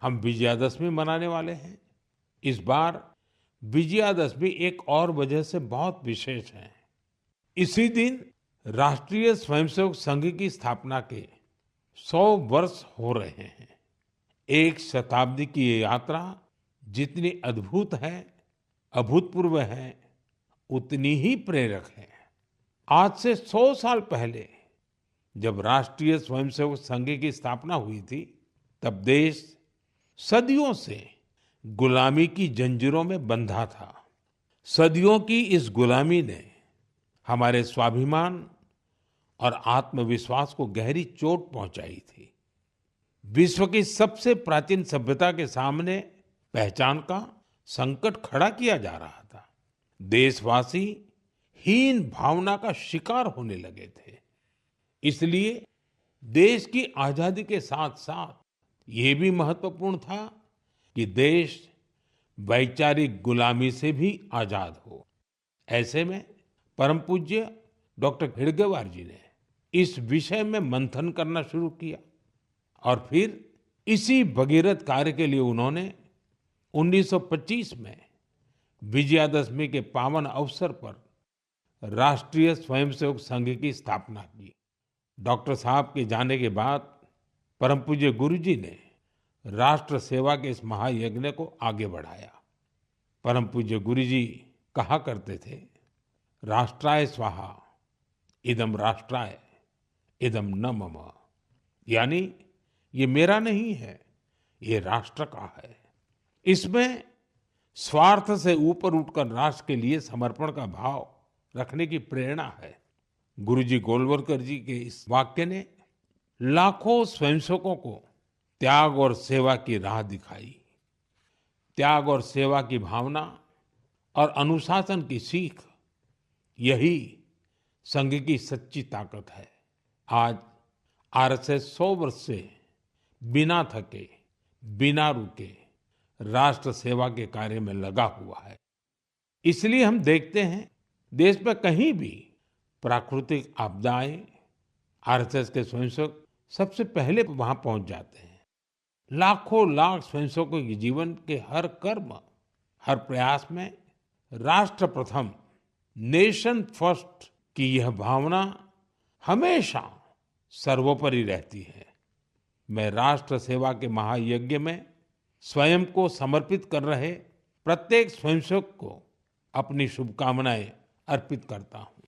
हम विजयादशमी मनाने वाले हैं। इस बार विजयादशमी एक और वजह से बहुत विशेष है। इसी दिन राष्ट्रीय स्वयंसेवक संघ की स्थापना के 100 वर्ष हो रहे हैं। एक शताब्दी की ये यात्रा जितनी अद्भुत है, अभूतपूर्व है, उतनी ही प्रेरक है। आज से 100 साल पहले जब राष्ट्रीय स्वयंसेवक संघ की स्थापना हुई थी, तब देश सदियों से गुलामी की जंजीरों में बंधा था। सदियों की इस गुलामी ने हमारे स्वाभिमान और आत्मविश्वास को गहरी चोट पहुंचाई थी। विश्व की सबसे प्राचीन सभ्यता के सामने पहचान का संकट खड़ा किया जा रहा था। देशवासी हीन भावना का शिकार होने लगे थे। इसलिए देश की आजादी के साथ साथ ये भी महत्वपूर्ण था कि देश वैचारिक गुलामी से भी आजाद हो। ऐसे में परम पूज्य डॉक्टर हेडगेवार जी ने इस विषय में मंथन करना शुरू किया और फिर इसी भगीरथ कार्य के लिए उन्होंने 1925 में विजयादशमी के पावन अवसर पर राष्ट्रीय स्वयंसेवक संघ की स्थापना की। डॉक्टर साहब के जाने के बाद परम पूज्य गुरु जी ने राष्ट्र सेवा के इस महायज्ञ को आगे बढ़ाया। परम पूज्य गुरु जी कहा करते थे, राष्ट्राय स्वाहा इदम राष्ट्राय इदम न मम। यानी ये मेरा नहीं है, ये राष्ट्र का है। इसमें स्वार्थ से ऊपर उठकर राष्ट्र के लिए समर्पण का भाव रखने की प्रेरणा है। गुरुजी गोलवलकर जी के इस वाक्य ने लाखों स्वयंसेवकों को त्याग और सेवा की राह दिखाई। त्याग और सेवा की भावना और अनुशासन की सीख, यही संघ की सच्ची ताकत है। आज आरएसएस 100 वर्ष से बिना थके, बिना रुके राष्ट्र सेवा के कार्य में लगा हुआ है। इसलिए हम देखते हैं देश में कहीं भी प्राकृतिक आपदाएं, आरएसएस के स्वयंसेवक सबसे पहले वहां पहुंच जाते हैं। लाखों लाख स्वयंसेवकों के जीवन के हर कर्म, हर प्रयास में राष्ट्र प्रथम, नेशन फर्स्ट की यह भावना हमेशा सर्वोपरि रहती है। मैं राष्ट्र सेवा के महायज्ञ में स्वयं को समर्पित कर रहे प्रत्येक स्वयंसेवक को अपनी शुभकामनाएं अर्पित करता हूं।